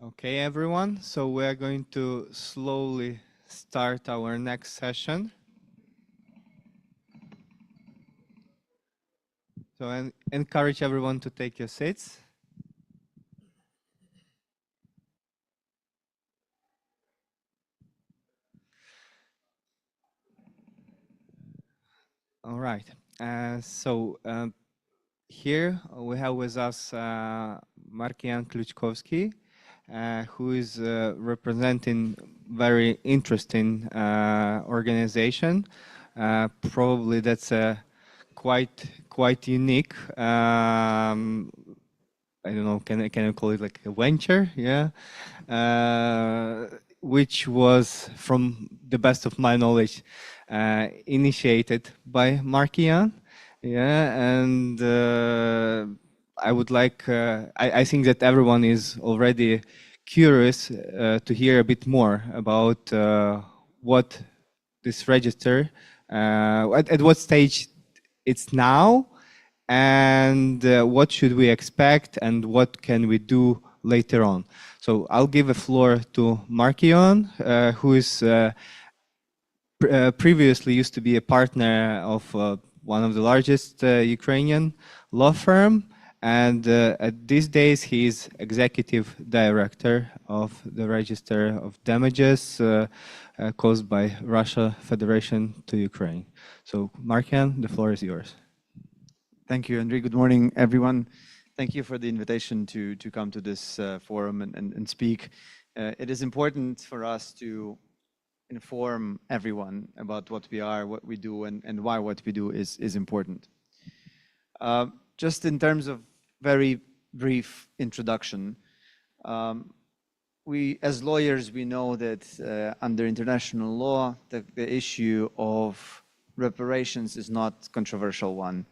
Okay, everyone. So we are going to slowly start our next session. So I encourage everyone to take your seats. All right. Here we have with us Markіян КЛЮЧКОВСЬКИМ, who is representing very interesting organization. Probably that's a quite unique. I don't know. Can I call it like a venture? Yeah. Which was, from the best of my knowledge, initiated by Markіян. Yeah, and I would like. I think that everyone is already curious to hear a bit more about what this register, at what stage it's now, and what should we expect, and what can we do later on. So I'll give the floor to Markіян, who is previously used to be a partner of one of the largest Ukrainian law firm, and at these days he is executive director of the Register of Damages caused by Russia Federation to Ukraine. So Markіяn, the floor is yours. Thank you, Andrei. Good morning, everyone. Thank you for the invitation to come to this forum and speak. It is important for us to inform everyone about what we are, what we do, and why what we do is important. Just in terms of very brief introduction, we as lawyers, we know that under international law, the issue of reparations is not controversial one.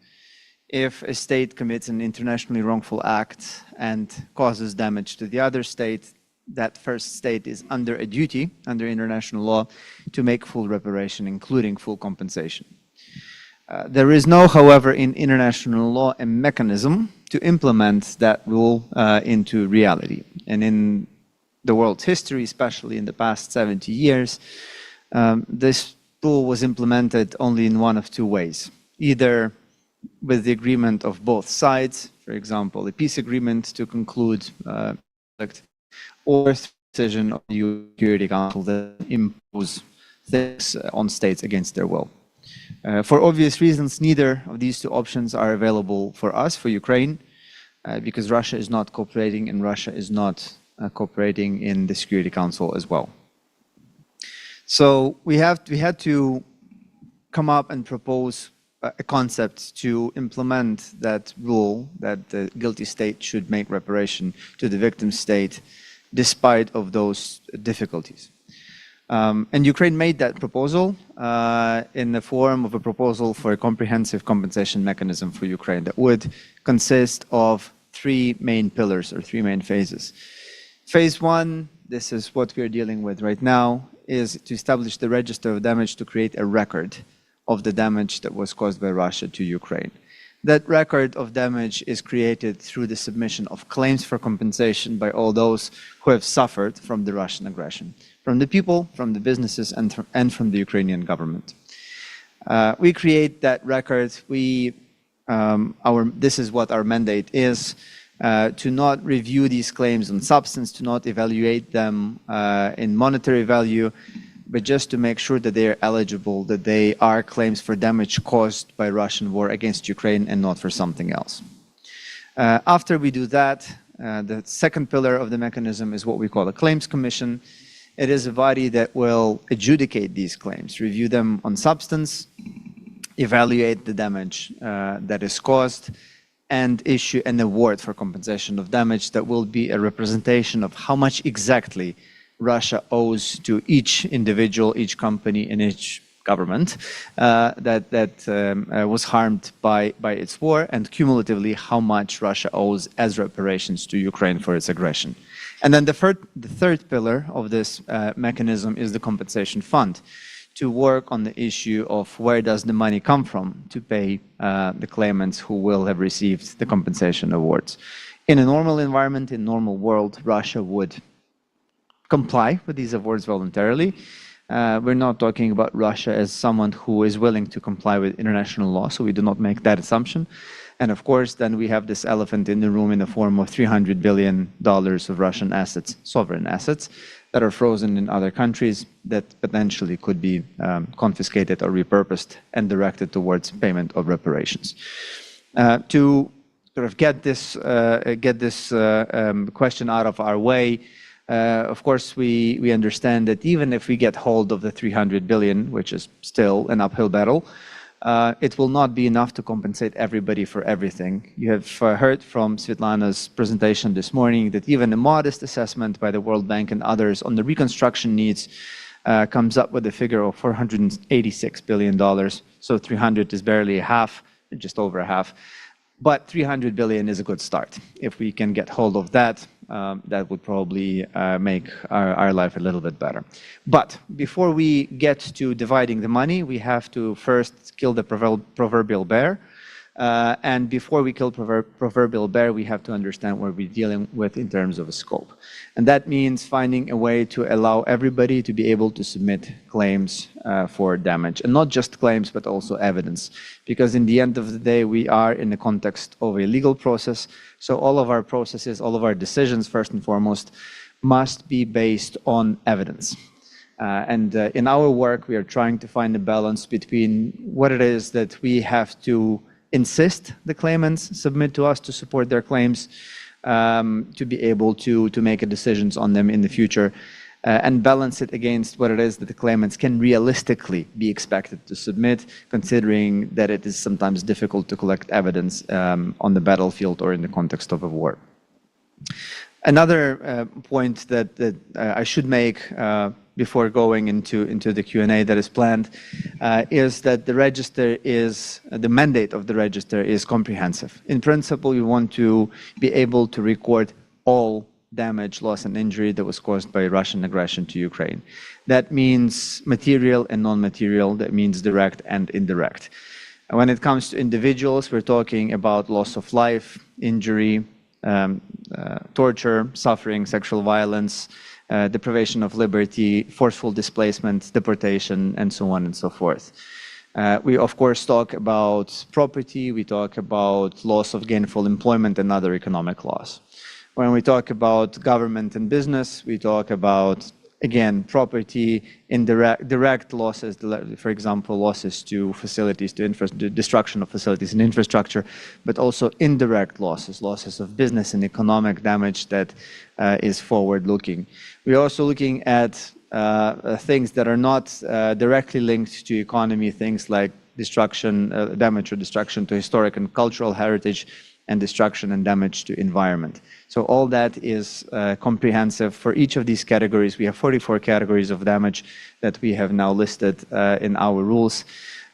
If a state commits an internationally wrongful act and causes damage to the other state, that first state is under a duty, under international law, to make full reparation, including full compensation. There is no, however, in international law, a mechanism to implement that rule into reality. And in the world's history, especially in the past 70 years, this rule was implemented only in one of two ways. Either with the agreement of both sides, for example, a peace agreement to conclude conflict, or decision of the Security Council that impose things on states against their will. For obvious reasons, neither of these two options are available for us, for Ukraine, because Russia is not cooperating, and Russia is not cooperating in the Security Council as well. So we had to come up and propose a concept to implement that rule that the guilty state should make reparation to the victim state despite of those difficulties. And Ukraine made that proposal in the form of a proposal for a comprehensive compensation mechanism for Ukraine that would consist of three main pillars or three main phases. Phase one, this is what we're dealing with right now, is to establish the register of damage to create a record of the damage that was caused by Russia to Ukraine. That record of damage is created through the submission of claims for compensation by all those who have suffered from the Russian aggression, from the people, from the businesses, and from the Ukrainian government. We create that record. This is what our mandate is, to not review these claims on substance, to not evaluate them in monetary value, but just to make sure that they are eligible, that they are claims for damage caused by Russian war against Ukraine and not for something else. After we do that, the second pillar of the mechanism is what we call a claims commission. It is a body that will adjudicate these claims, review them on substance, evaluate the damage that is caused, and issue an award for compensation of damage that will be a representation of how much exactly Russia owes to each individual, each company, and each government that was harmed by its war, and cumulatively how much Russia owes as reparations to Ukraine for its aggression. And then the third pillar of this mechanism is the compensation fund, to work on the issue of where does the money come from to pay the claimants who will have received the compensation awards. In a normal environment, in a normal world, Russia would comply with these awards voluntarily. We're not talking about Russia as someone who is willing to comply with international law, so we do not make that assumption. And of course, then we have this elephant in the room in the form of $300 billion of Russian assets, sovereign assets, that are frozen in other countries that potentially could be confiscated or repurposed and directed towards payment of reparations. To sort of get this question out of our way, of course, we understand that even if we get hold of the 300 billion, which is still an uphill battle, it will not be enough to compensate everybody for everything. You have heard from Svetlana's presentation this morning that even a modest assessment by the World Bank and others on the reconstruction needs comes up with a figure of $486 billion. So 300 is barely a half, just over a half. But 300 billion is a good start. If we can get hold of that, that would probably make our life a little bit better. But before we get to dividing the money, we have to first kill the proverbial bear. And before we kill proverbial bear, we have to understand what we're dealing with in terms of a scope. And that means finding a way to allow everybody to be able to submit claims for damage. And not just claims, but also evidence. Because in the end of the day, we are in the context of a legal process. So all of our processes, all of our decisions, first and foremost, must be based on evidence. And in our work, we are trying to find a balance between what it is that we have to insist the claimants submit to us to support their claims, to be able to make decisions on them in the future, and balance it against what it is that the claimants can realistically be expected to submit, considering that it is sometimes difficult to collect evidence on the battlefield or in the context of a war. Another point that I should make before going into the Q&A that is planned is that the register is, the mandate of the register is comprehensive. In principle, we want to be able to record all damage, loss, and injury that was caused by Russian aggression to Ukraine. That means material and non-material, that means direct and indirect. And when it comes to individuals, we're talking about loss of life, injury, torture, suffering, sexual violence, deprivation of liberty, forceful displacement, deportation, and so on and so forth. We, of course, talk about property, we talk about loss of gainful employment and other economic loss. When we talk about government and business, we talk about, again, property, direct losses, for example, losses to facilities, to destruction of facilities and infrastructure, but also indirect losses, losses of business and economic damage that is forward-looking. We're also looking at things that are not directly linked to economy, things like destruction, damage or destruction to historic and cultural heritage, and destruction and damage to environment. So all that is comprehensive. For each of these categories, we have 44 categories of damage that we have now listed in our rules.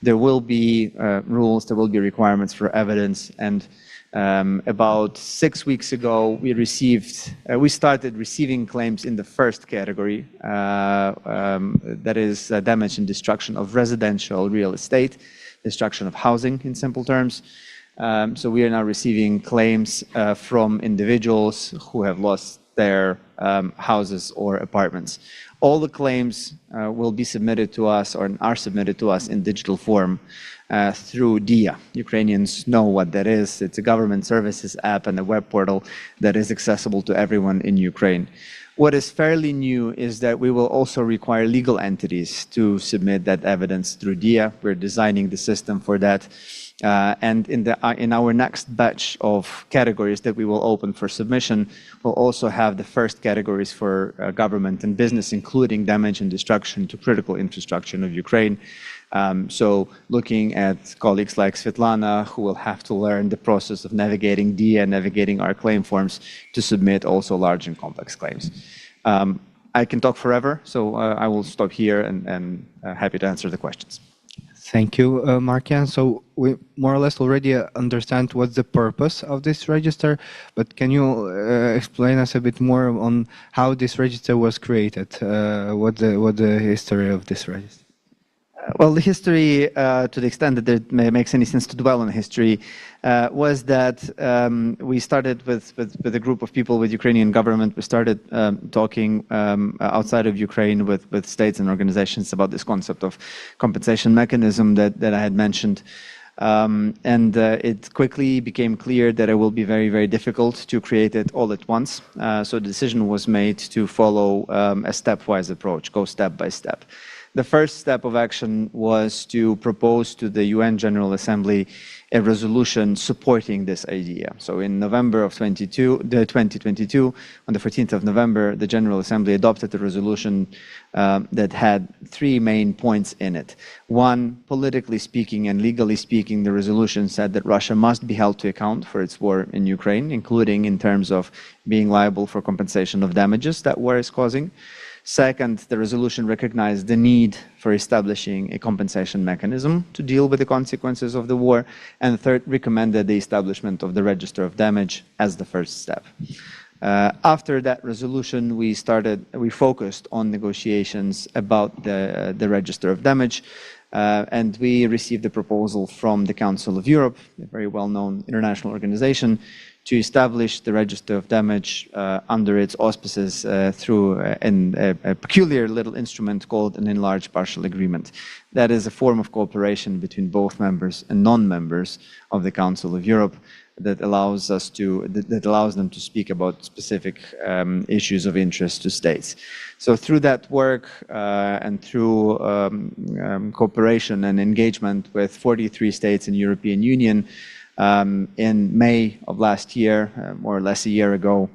There will be rules, there will be requirements for evidence, and about 6 weeks ago, we started receiving claims in the first category, that is damage and destruction of residential real estate, destruction of housing in simple terms. So we are now receiving claims from individuals who have lost their houses or apartments. All the claims will be submitted to us or are submitted to us in digital form through DIA. Ukrainians know what that is. It's a government services app and a web portal that is accessible to everyone in Ukraine. What is fairly new is that we will also require legal entities to submit that evidence through DIA. We're designing the system for that. And in our next batch of categories that we will open for submission, we'll also have the first categories for government and business, including damage and destruction to critical infrastructure of Ukraine. So looking at colleagues like Svetlana, who will have to learn the process of navigating DIA, navigating our claim forms to submit also large and complex claims. I can talk forever, so I will stop here and happy to answer the questions. Thank you, Markіян. So we more or less already understand what's the purpose of this register, but can you explain us a bit more on how this register was created? What the history of this register? Well, the history, to the extent that it makes any sense to dwell on history, was that we started with a group of people with Ukrainian government. We started talking outside of Ukraine with states and organizations about this concept of compensation mechanism that I had mentioned. It quickly became clear that it will be very, very difficult to create it all at once. So the decision was made to follow a stepwise approach, go step by step. The first step of action was to propose to the UN General Assembly a resolution supporting this idea. So in November of 2022, on the 14th of November, the General Assembly adopted a resolution that had three main points in it. One, politically speaking and legally speaking, the resolution said that Russia must be held to account for its war in Ukraine, including in terms of being liable for compensation of damages that war is causing. Second, the resolution recognized the need for establishing a compensation mechanism to deal with the consequences of the war. And third, recommended the establishment of the Register of Damage as the first step. After that resolution, we focused on negotiations about the Register of Damage, and we received a proposal from the Council of Europe, a very well-known international organization, to establish the Register of Damage under its auspices through a peculiar little instrument called an enlarged partial agreement. That is a form of cooperation between both members and non-members of the Council of Europe that allows them to speak about specific issues of interest to states. So through that work and through cooperation and engagement with 43 states in the European Union, in May of last year, more or less a year ago,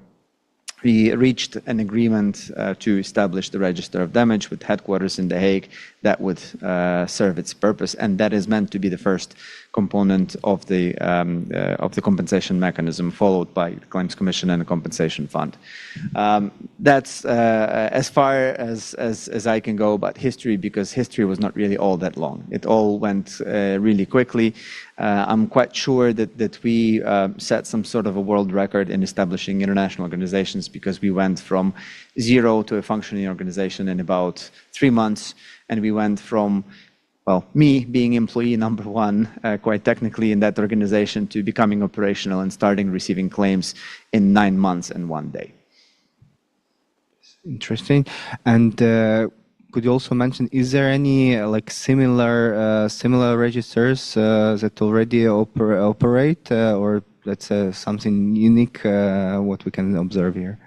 we reached an agreement to establish the Register of Damage with headquarters in The Hague that would serve its purpose, and that is meant to be the first component of the compensation mechanism, followed by the Claims Commission and the Compensation Fund. That's as far as I can go about history, because history was not really all that long. It all went really quickly. I'm quite sure that we set some sort of a world record in establishing international organizations, because we went from zero to a functioning organization in about 3 months, and we went from, well, me being employee number one, quite technically in that organization, to becoming operational and starting receiving claims in 9 months and 1 day. Interesting. And could you also mention, is there any like similar registers that already operate, or let's say something unique what we can observe here?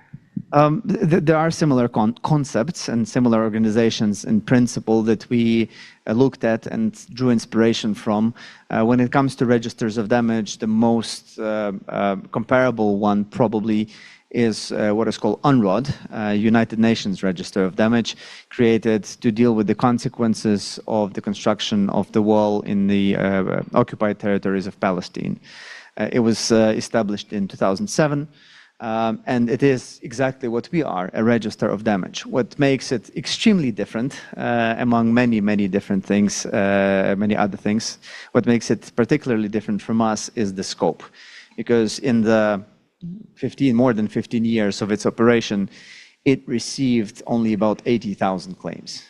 There are similar concepts and similar organizations in principle that we looked at and drew inspiration from. When it comes to registers of damage, the most comparable one probably is what is called UNROD, United Nations Register of Damage, created to deal with the consequences of the construction of the wall in the occupied territories of Palestine. It was established in 2007. And it is exactly what we are, a register of damage. What makes it extremely different, among many different things, many other things, what makes it particularly different from us is the scope. Because in the more than 15 years of its operation, it received only about 80,000 claims.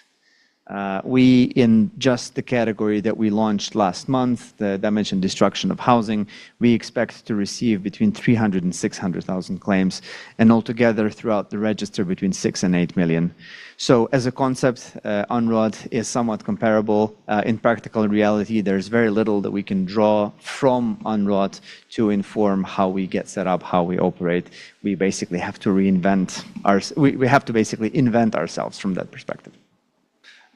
We, in just the category that we launched last month, the damage and destruction of housing, we expect to receive between 300 and 600,000 claims, and altogether throughout the register between 6 and 8 million. So as a concept, UNROD is somewhat comparable. In practical reality, there's very little that we can draw from UNROD to inform how we get set up, how we operate. We basically have to we have to basically invent ourselves from that perspective.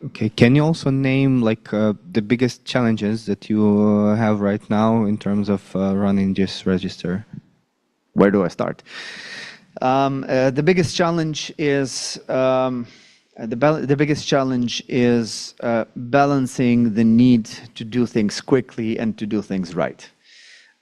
Okay, can you also name like the biggest challenges that you have right now in terms of running this register? Where do I start? The biggest challenge is balancing the need to do things quickly and to do things right.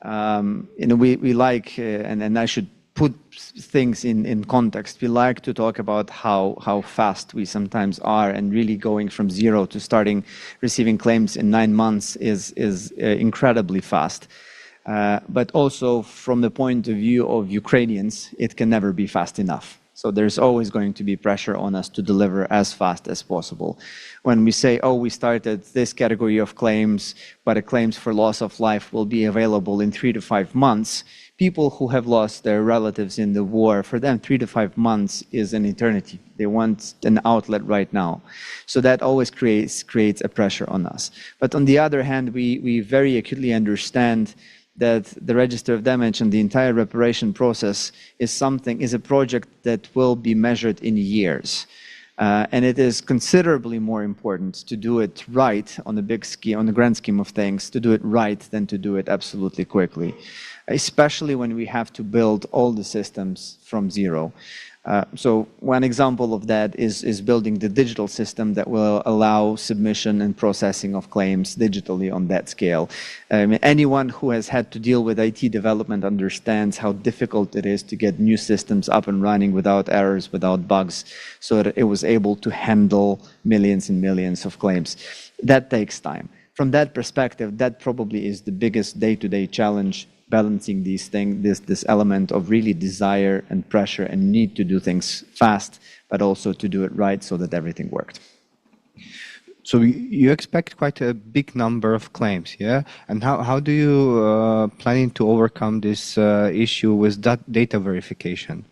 We like, and I should put things in context. We like to talk about how fast we sometimes are, and really going from zero to starting receiving claims in 9 months is incredibly fast. But also from the point of view of Ukrainians, it can never be fast enough. So there's always going to be pressure on us to deliver as fast as possible. When we say, oh, we started this category of claims, but the claims for loss of life will be available in 3 to 5 months, people who have lost their relatives in the war, for them 3 to 5 months is an eternity. They want an outlet right now. So that always creates a pressure on us. But on the other hand, we very acutely understand that the Register of Damage and the entire reparation process is a project that will be measured in years. And it is considerably more important to do it right on the grand scheme of things, to do it right than to do it absolutely quickly, especially when we have to build all the systems from zero. So one example of that is building the digital system that will allow submission and processing of claims digitally on that scale. Anyone who has had to deal with IT development understands how difficult it is to get new systems up and running without errors, without bugs, so that it was able to handle millions and millions of claims. That takes time. From that perspective, that probably is the biggest day-to-day challenge, balancing these things, this element of really desire and pressure and need to do things fast, but also to do it right so that everything worked. So you expect quite a big number of claims, yeah? And how do you planning to overcome this issue with that data verification?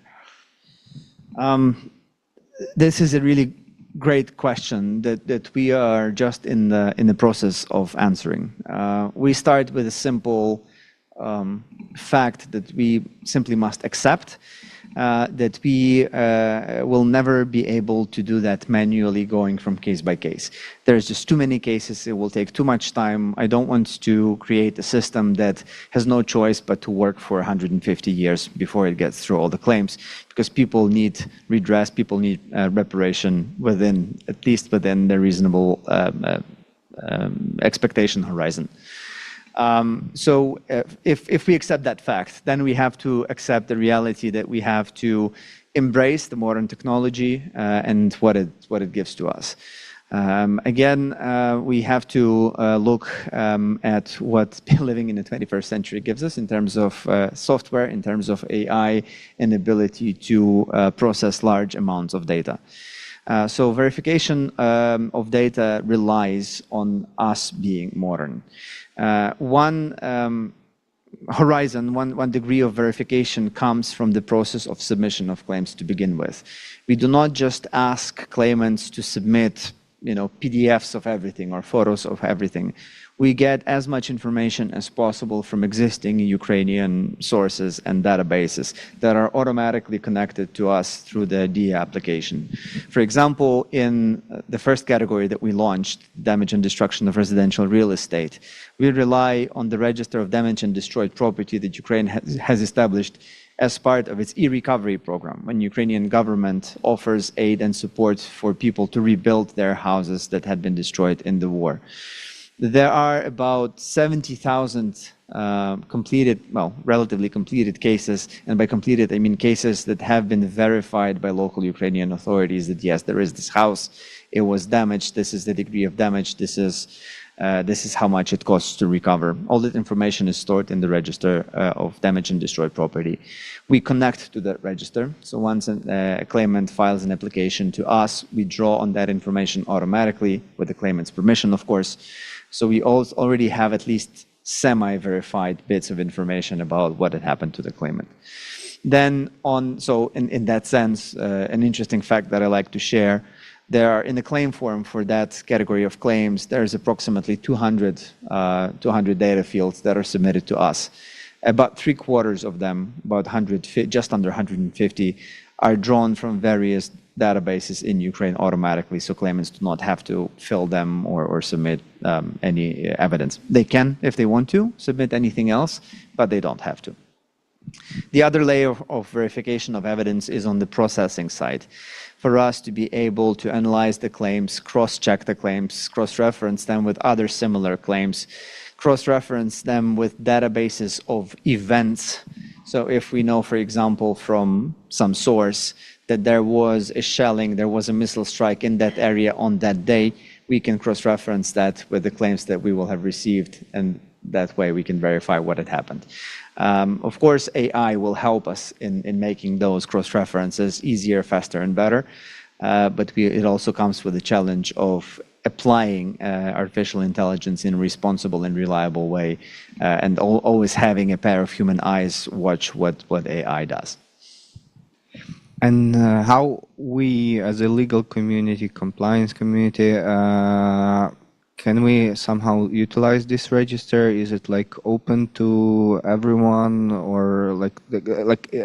This is a really great question that we are just in the process of answering. We start with a simple fact that we simply must accept, that we will never be able to do that manually going from case by case. There's just too many cases, it will take too much time. I don't want to create a system that has no choice but to work for 150 years before it gets through all the claims, because people need redress, people need reparation at least within the reasonable expectation horizon. So if we accept that fact, then we have to accept the reality that we have to embrace the modern technology and what it gives to us. Again, we have to look at what living in the 21st century gives us in terms of software, in terms of AI, and ability to process large amounts of data. So verification of data relies on us being modern. One horizon, one degree of verification comes from the process of submission of claims to begin with. We do not just ask claimants to submit, PDFs of everything or photos of everything. We get as much information as possible from existing Ukrainian sources and databases that are automatically connected to us through the DIA application. For example, in the first category that we launched, damage and destruction of residential real estate, we rely on the Register of Damaged and Destroyed Property that Ukraine has established as part of its e-recovery program, when Ukrainian government offers aid and support for people to rebuild their houses that had been destroyed in the war. There are about 70,000 relatively completed cases, and by completed I mean cases that have been verified by local Ukrainian authorities that yes, there is this house, it was damaged, this is the degree of damage, this is how much it costs to recover. All that information is stored in the Register of Damaged and Destroyed Property. We connect to that register, so once a claimant files an application to us, we draw on that information automatically with the claimant's permission, of course. So we already have at least semi-verified bits of information about what had happened to the claimant. Then in that sense, an interesting fact that I like to share, there are in the claim form for that category of claims, there's approximately 200 data fields that are submitted to us. About 3/4 of them, just under 150, are drawn from various databases in Ukraine automatically, so claimants do not have to fill them or submit any evidence. They can, if they want to, submit anything else, but they don't have to. The other layer of verification of evidence is on the processing side. For us to be able to analyze the claims, cross-check the claims, cross-reference them with other similar claims, cross-reference them with databases of events. So if we know, for example, from some source that there was a shelling, there was a missile strike in that area on that day, we can cross-reference that with the claims that we will have received and that way we can verify what had happened. Of course, AI will help us in making those cross-references easier, faster, and better. But it also comes with the challenge of applying artificial intelligence in a responsible and reliable way, and always having a pair of human eyes watch what AI does. And how we, as a legal community, compliance community, can we somehow utilize this register? Is it like open to everyone, or like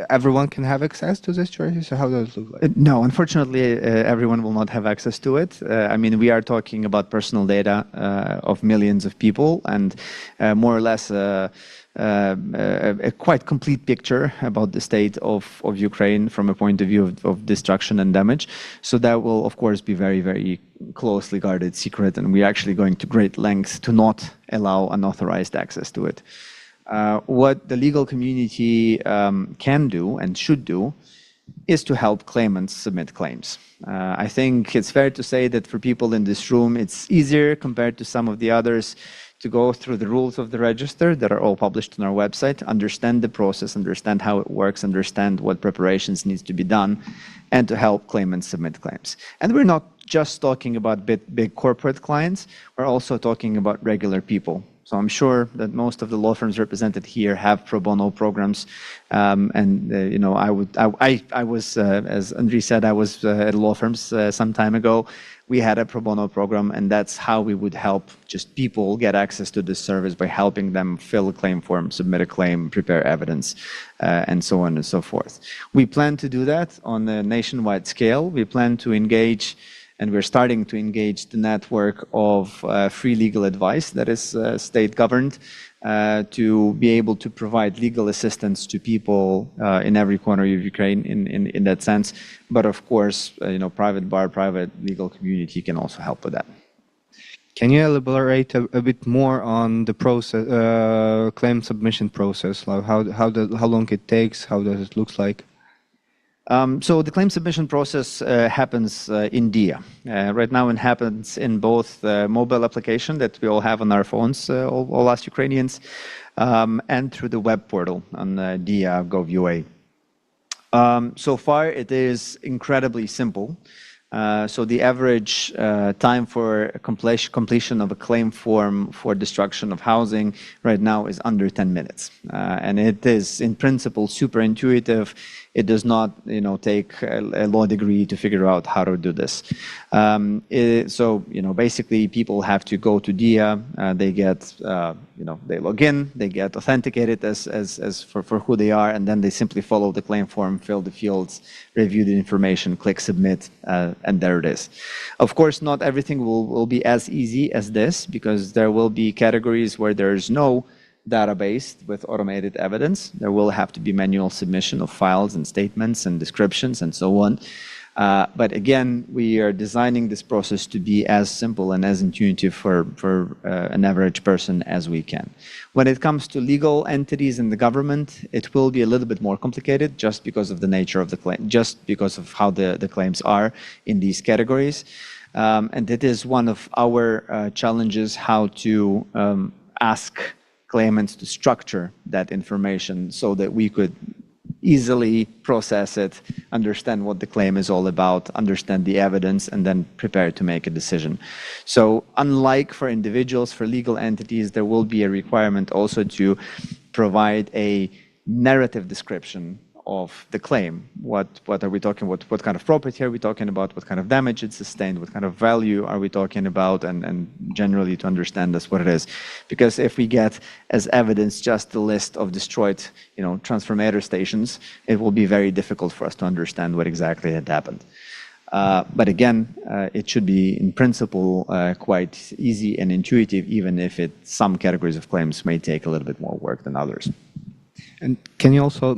everyone can have access to this register? How does it look like? No, unfortunately, everyone will not have access to it. I mean, we are talking about personal data of millions of people, and more or less a quite complete picture about the state of Ukraine from a point of view of destruction and damage. So that will, of course, be very, very closely guarded secret, and we're actually going to great lengths to not allow unauthorized access to it. What the legal community can do and should do is to help claimants submit claims. I think it's fair to say that for people in this room, it's easier compared to some of the others to go through the rules of the register that are all published on our website, understand the process, understand how it works, understand what preparations needs to be done, and to help claimants submit claims. And we're not just talking about big corporate clients, we're also talking about regular people. So I'm sure that most of the law firms represented here have pro bono programs, you know, I was, as Andrei said, I was at law firms some time ago. We had a pro bono program, and that's how we would help just people get access to this service, by helping them fill a claim form, submit a claim, prepare evidence, and so on and so forth. We plan to do that on a nationwide scale. We plan to engage, and we're starting to engage, the network of free legal advice that is state-governed, to be able to provide legal assistance to people in every corner of Ukraine in that sense. But of course, you know, private bar, private legal community can also help with that. Can you elaborate a bit more on the process, claim submission process? Like how long it takes, how does it look like? So the claim submission process happens in DIA. Right now it happens in both the mobile application that we all have on our phones, all us Ukrainians, and through the web portal on dia.gov.ua. So far it is incredibly simple. So the average time for completion of a claim form for destruction of housing right now is under 10 minutes. And it is in principle super intuitive. It does not, you know, take a law degree to figure out how to do this. So, you know, basically people have to go to DIA, they get, you know, they log in, they get authenticated as for who they are, and then they simply follow the claim form, fill the fields, review the information, click submit, and there it is. Of course, not everything will be as easy as this, because there will be categories where there's no database with automated evidence. There will have to be manual submission of files and statements and descriptions and so on. But again, we are designing this process to be as simple and as intuitive for an average person as we can. When it comes to legal entities in the government, it will be a little bit more complicated, just because of the nature of the claim, just because of how the claims are in these categories. And it is one of our challenges, how to ask claimants to structure that information so that we could easily process it, understand what the claim is all about, understand the evidence, and then prepare to make a decision. So unlike for individuals, for legal entities, there will be a requirement also to provide a narrative description of the claim. What are we talking about? What kind of property are we talking about? What kind of damage it sustained? What kind of value are we talking about? And generally to understand this, what it is. Because if we get as evidence just the list of destroyed, you know, transformator stations, it will be very difficult for us to understand what exactly had happened. But again, it should be in principle quite easy and intuitive, even if some categories of claims may take a little bit more work than others. And can you also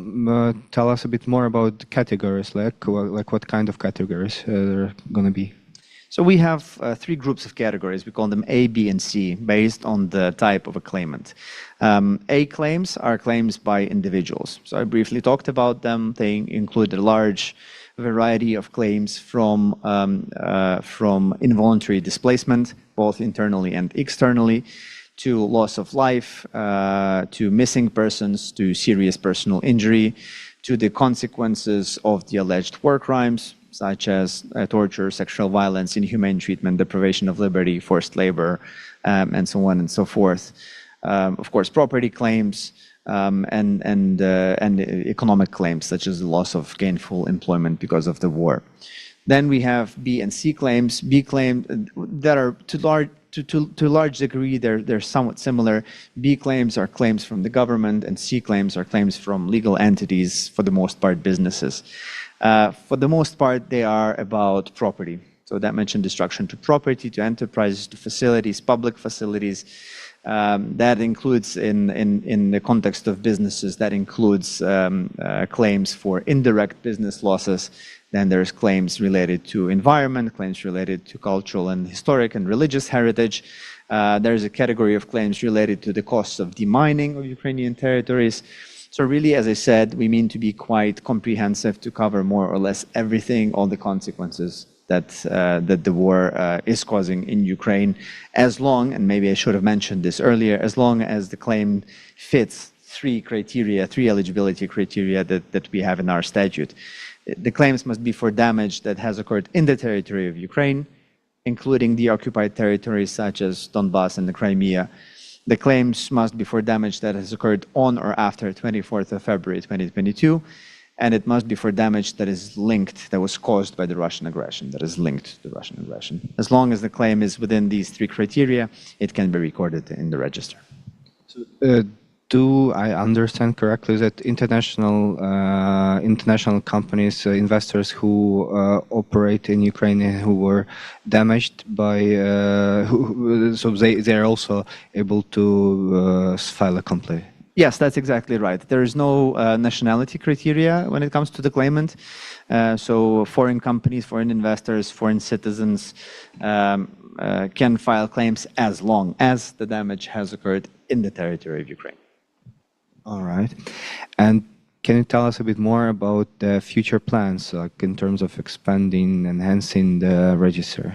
tell us a bit more about categories, like what kind of categories are going to be? So we have three groups of categories. We call them A, B, and C, based on the type of a claimant. A claims are claims by individuals. So I briefly talked about them. They include a large variety of claims from involuntary displacement, both internally and externally, to loss of life, to missing persons, to serious personal injury, to the consequences of the alleged war crimes, such as torture, sexual violence, inhumane treatment, deprivation of liberty, forced labor, and so on and so forth. Of course, property claims and economic claims, such as the loss of gainful employment because of the war. Then we have B and C claims. B claims that are to a large degree, they're somewhat similar. B claims are claims from the government, and C claims are claims from legal entities, for the most part, businesses. For the most part, they are about property. So that mentioned destruction to property, to enterprises, to facilities, public facilities. That includes, in the context of businesses, that includes claims for indirect business losses. Then there's claims related to environment, claims related to cultural and historic and religious heritage. There's a category of claims related to the costs of demining of Ukrainian territories. So really, as I said, we mean to be quite comprehensive, to cover more or less everything, all the consequences that the war is causing in Ukraine, as long, and maybe I should have mentioned this earlier, as long as the claim fits three eligibility criteria that we have in our statute. The claims must be for damage that has occurred in the territory of Ukraine, including the occupied territories such as Donbass and the Crimea. The claims must be for damage that has occurred on or after 24th of February 2022, and it must be for damage that is linked, that was caused by the Russian aggression, that is linked to the Russian aggression. As long as the claim is within these three criteria, it can be recorded in the register. Do I understand correctly that international companies, investors who operate in Ukraine who were damaged by, so they are also able to file a complaint? Yes, that's exactly right. There is no nationality criteria when it comes to the claimant. So foreign companies, foreign investors, foreign citizens can file claims as long as the damage has occurred in the territory of Ukraine. All right. And can you tell us a bit more about the future plans, like in terms of expanding, enhancing the register?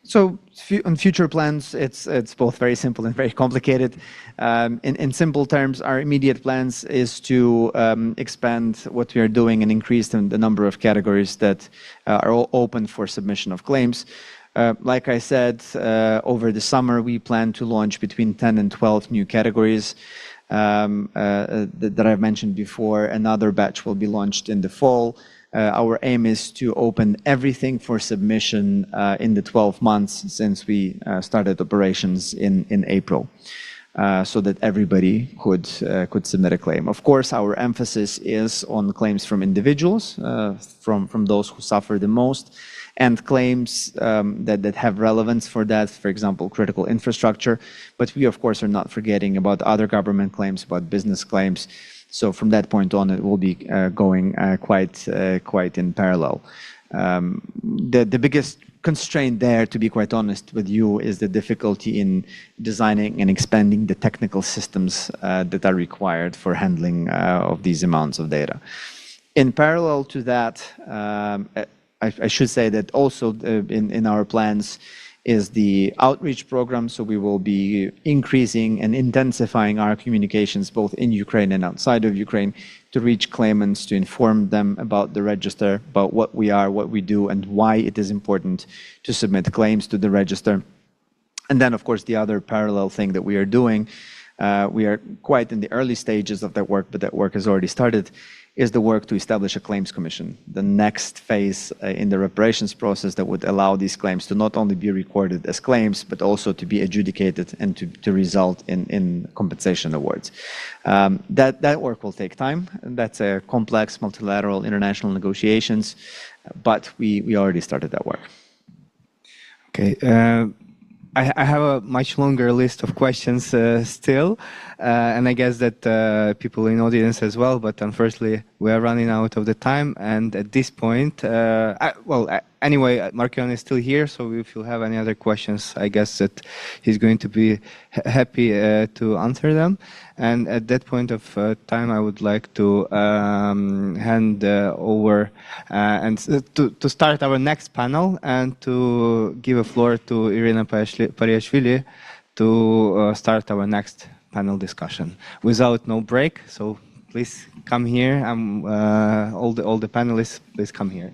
So on future plans, it's both very simple and very complicated. In simple terms, our immediate plans is to expand what we are doing and increase the number of categories that are all open for submission of claims. Like I said, over the summer, we plan to launch between 10 and 12 new categories that I've mentioned before. Another batch will be launched in the fall. Our aim is to open everything for submission in the 12 months since we started operations in April, so that everybody could submit a claim. Of course, our emphasis is on claims from individuals, from those who suffer the most, and claims that have relevance for that, for example, critical infrastructure. But we, of course, are not forgetting about other government claims, about business claims. So from that point on, it will be going quite in parallel. The biggest constraint there, to be quite honest with you, is the difficulty in designing and expanding the technical systems that are required for handling of these amounts of data. In parallel to that, I should say that also in our plans is the outreach program. So we will be increasing and intensifying our communications both in Ukraine and outside of Ukraine to reach claimants, to inform them about the register, about what we are, what we do, and why it is important to submit claims to the register. And then, of course, the other parallel thing that we are doing, we are quite in the early stages of that work, but that work has already started, is the work to establish a claims commission, the next phase in the reparations process that would allow these claims to not only be recorded as claims, but also to be adjudicated and to result in compensation awards. That work will take time, and that's a complex multilateral international negotiations, but we already started that work. Okay. I have a much longer list of questions still, and I guess that people in audience as well, but unfortunately we are running out of the time, and at this point, anyway, Markіян is still here, so if you have any other questions, I guess that he's going to be happy to answer them. And at that point of time, I would like to hand over and to start our next panel and to give a floor to Irina Pariashvili to start our next panel discussion. Without no break, so please come here. All the panelists, please come here.